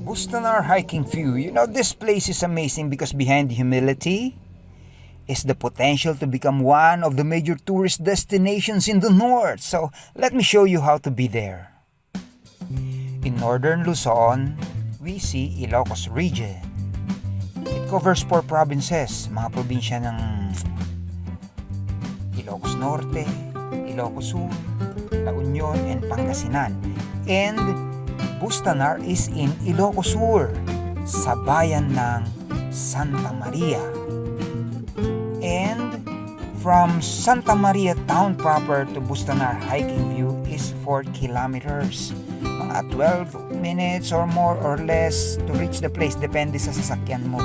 Bustanar hiking view. You know, this place is amazing because behind humility is the potential to become one of the major tourist destinations in the north. So, let me show you how to be there. In northern Luzon, we see Ilocos region. It covers 4 provinces, mga probinsya ng Ilocos Norte, Ilocos Sur, La Union, and Pangasinan. And Bustanar is in Ilocos Sur, sa bayan ng Santa Maria. And from Santa Maria town proper to Bustanar hiking view is 4 kilometers. Mga 12 minutes or more or less to reach the place, depende sa sasakyan mo.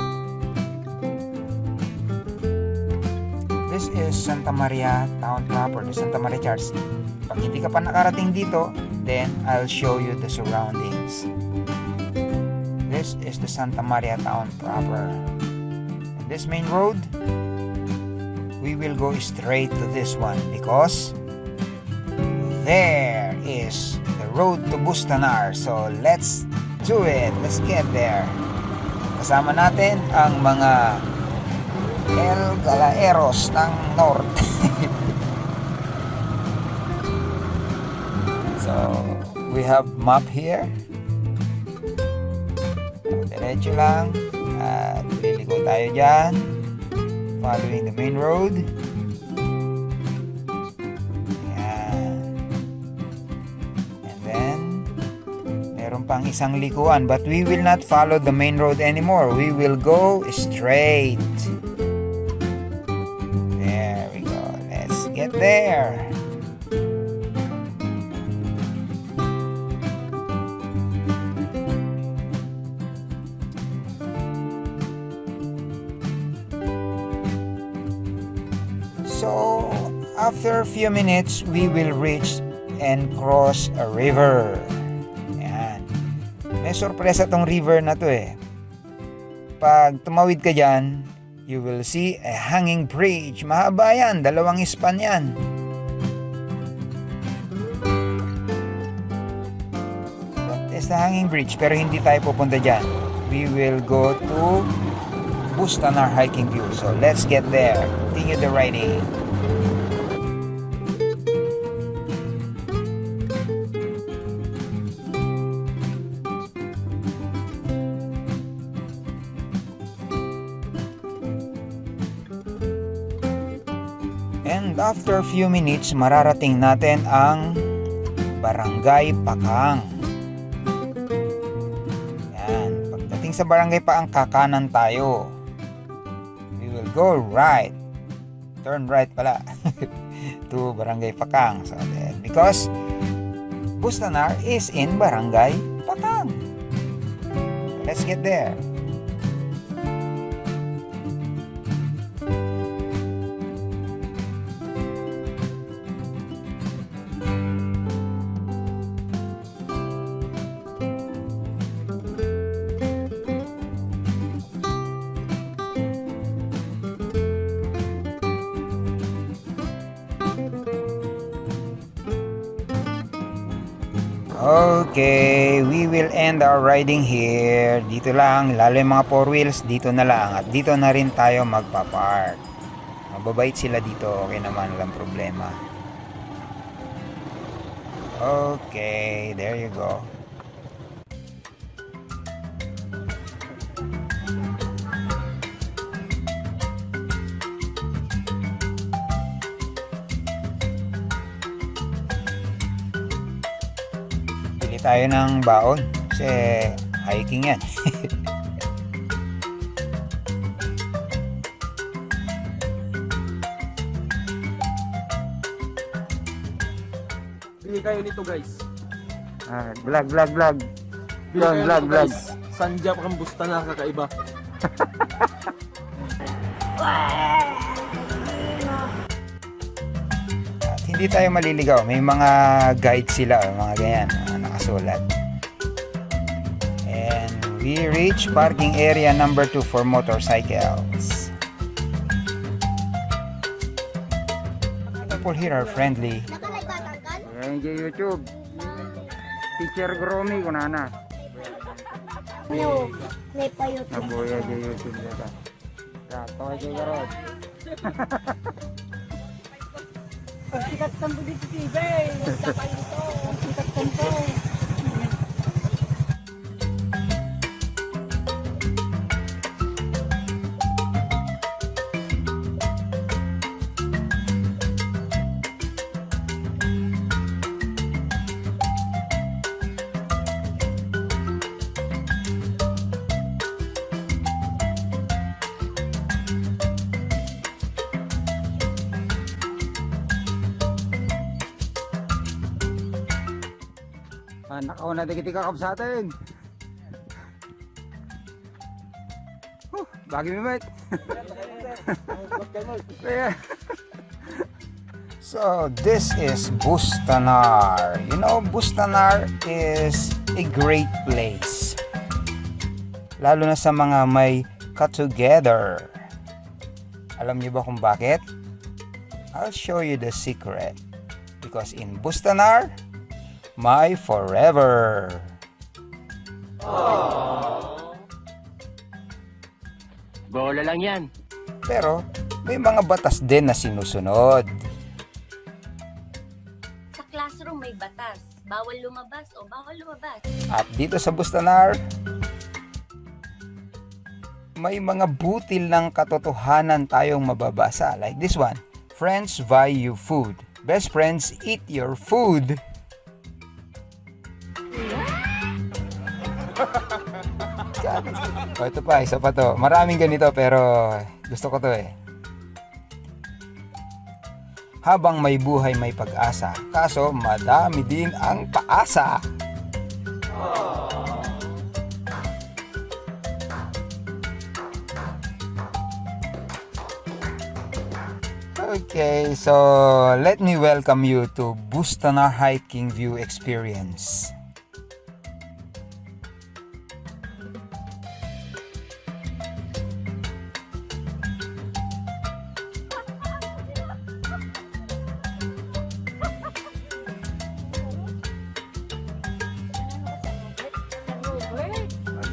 This is Santa Maria town proper, the Santa Maria Church. Pag hindi ka pa nakarating dito, then I'll show you the surroundings. This is the Santa Maria town proper. And this main road, we will go straight to this one because there is the road to Bustanar. So let's do it. Let's get there. Kasama natin ang mga El Galaeros ng North. So, we have map here. Diretso lang. At liliko tayo dyan. Following the main road. Ayan. And then, meron pang isang likuan. But we will not follow the main road anymore. We will go straight. There we go. Let's get there. So, after a few minutes, we will reach and cross a river. Ayan. May sorpresa tong river na to eh. Pag tumawid ka dyan, you will see a hanging bridge. Mahaba yan, 2 span yan. That is the hanging bridge, pero hindi tayo pupunta dyan. We will go to Bustanar hiking view. So let's get there. Continue the riding. And after a few minutes, mararating natin ang Barangay Pakang. Yan. Pagdating sa Barangay Pakang, kakanan tayo. Go right. Turn right pala. To Barangay Pakang. So then, because Bustanar is in Barangay Pakang. Let's get there. Okay, we will end our riding here. Dito lang, lalo yung mga 4 wheels, dito na lang. At dito na rin tayo magpa-park. Mababait sila dito, okay naman, walang problema. Okay, there you go. Tayo ng baon kasi hiking yan. bili kayo nito guys. Vlog. Bili Yun, kayo vlog. nito guys. Sanjap ang busta na kakaiba. At hindi tayo maliligaw. May mga guide sila, mga ganyan, mga nakasulat. And we reach parking area number 2 for motorcycles. People here are friendly. Ayan yung YouTube. Teacher Gromy ko na. No, may pa YouTube. Nabuya yung YouTube dito. Rato kayo garot. Ang sikat kan dito TV. Magkakay dito. Ang sikat kan to. Nakaw na dikit kakap sa atin. Bagi mi mate. So this is Bustanar. You know, Bustanar is a great place. Lalo na sa mga may ka-together. Alam niyo ba kung bakit? I'll show you the secret. Because in Bustanar, my forever. Bola lang yan. Pero may mga batas din na sinusunod. Sa classroom may batas. Bawal lumabas o bawal lumabas. At dito sa Bustanar, may mga butil ng katotohanan tayong mababasa. Like this one. Friends buy you food. Best friends eat your food. Ito pa, isa pa to. Maraming ganito pero gusto ko to eh. Habang may buhay may pag-asa, kaso madami din ang paasa. Okay, so let me welcome you to Bustanar Hiking View Experience.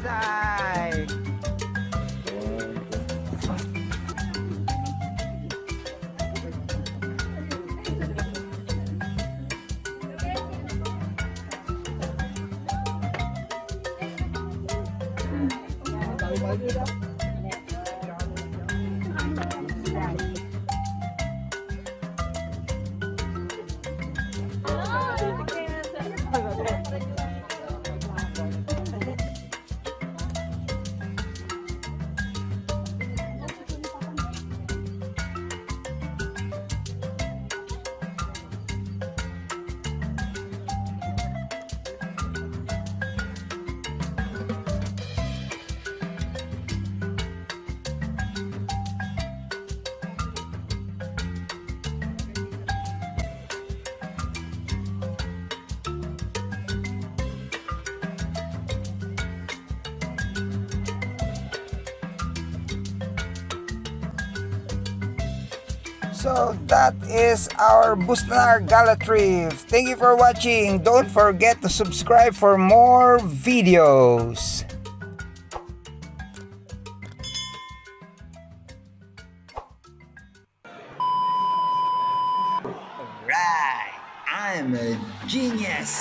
Bye. So that is our Bustanar Gala trip. Thank you for watching. Don't forget to subscribe for more videos. Alright, I'm a genius.